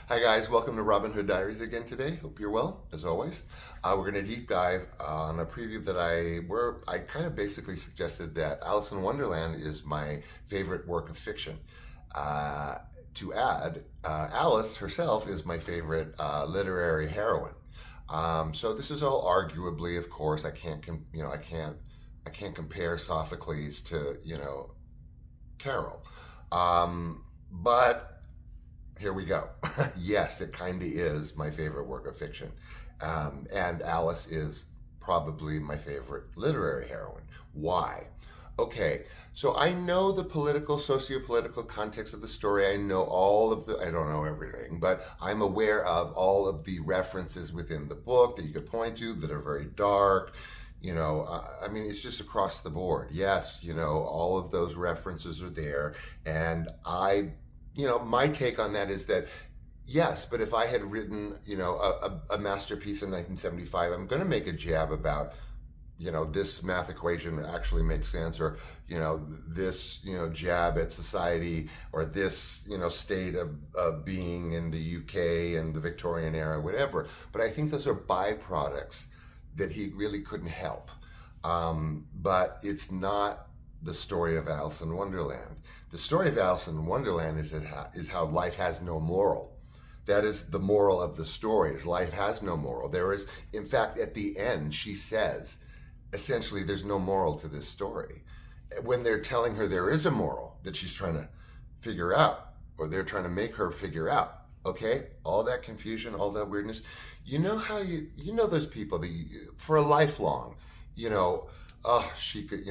Hi guys, welcome to Robin Hood Diaries again today. Hope you're well, as always. We're going to deep dive on a preview that I kind of basically suggested that Alice in Wonderland is my favorite work of fiction. To add, Alice herself is my favorite literary heroine. So this is all arguably, of course, I can't compare Sophocles to, Carroll. But here we go. Yes, it kind of is my favorite work of fiction. And Alice is probably my favorite literary heroine. Why? Okay, so I know the political, socio-political context of the story. I know I don't know everything, but I'm aware of all of the references within the book that you could point to that are very dark. It's just across the board. Yes, all of those references are there. And my take on that is that, yes, but if I had written, a masterpiece in 1975, I'm going to make a jab about, this math equation actually makes sense, or, this, jab at society, or this, state of being in the UK and the Victorian era, whatever. But I think those are byproducts that he really couldn't help. But it's not the story of Alice in Wonderland. The story of Alice in Wonderland is how life has no moral. That is the moral of the story, is life has no moral. There is, in fact, at the end, she says, essentially, there's no moral to this story. When they're telling her there is a moral that she's trying to figure out, or they're trying to make her figure out, okay? All that confusion, all that weirdness. You know how those people that for a lifelong, she could,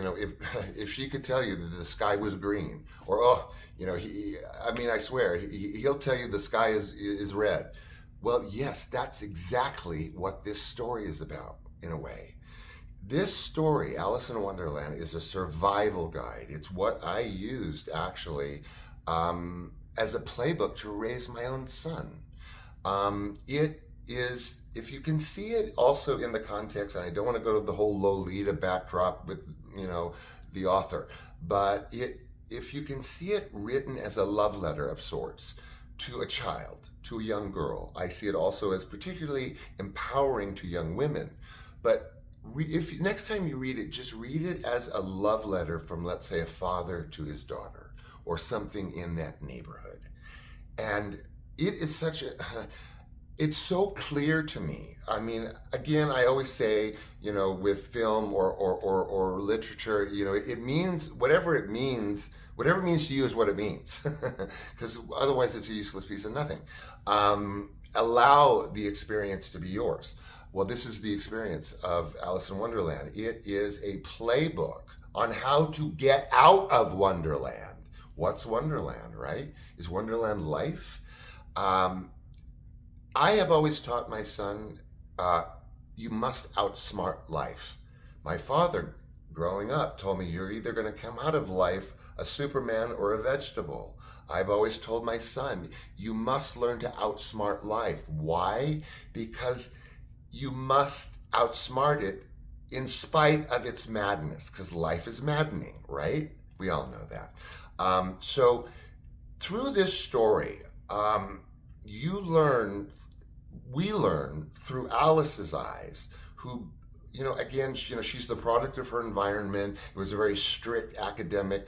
if she could tell you that the sky was green, or I swear, he'll tell you the sky is red. Well, yes, that's exactly what this story is about, in a way. This story, Alice in Wonderland, is a survival guide. It's what I used, actually, as a playbook to raise my own son. It is, if you can see it also in the context, and I don't want to go to the whole Lolita backdrop with, the author, but if you can see it written as a love letter of sorts to a child, to a young girl, I see it also as particularly empowering to young women. But if next time you read it, just read it as a love letter from, let's say, a father to his daughter, or something in that neighborhood. And it is it's so clear to me. I mean, again, I always say, with film or literature, it means whatever it means. Whatever it means to you is what it means, because otherwise it's a useless piece of nothing. Allow the experience to be yours. Well, this is the experience of Alice in Wonderland. It is a playbook on how to get out of Wonderland. What's Wonderland, right? Is Wonderland life? I have always taught my son, you must outsmart life. My father, growing up, told me, you're either going to come out of life a Superman or a vegetable. I've always told my son, you must learn to outsmart life. Why? Because you must outsmart it in spite of its madness, because life is maddening, right? We all know that. So through this story, we learn through Alice's eyes, who, again, she's the product of her environment. It was a very strict academic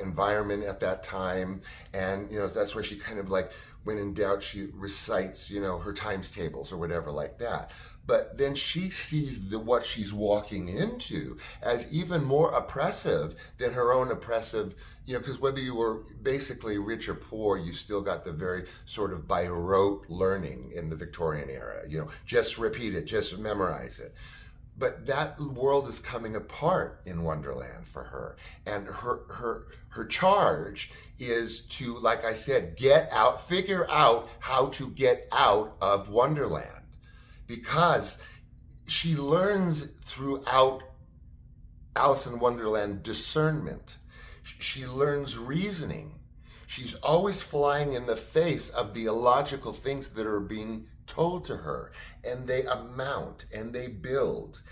environment at that time. And, that's where she kind of, like, when in doubt, she recites, her times tables or whatever like that. But then she sees what she's walking into as even more oppressive than her own oppressive, because whether you were basically rich or poor, you still got the very sort of by rote learning in the Victorian era. Just repeat it, just memorize it. But that world is coming apart in Wonderland for her. And her charge is to, like I said, figure out how to get out of Wonderland. Because she learns throughout Alice in Wonderland discernment. She learns reasoning. She's always flying in the face of the illogical things that are being told to her. And they amount and they build.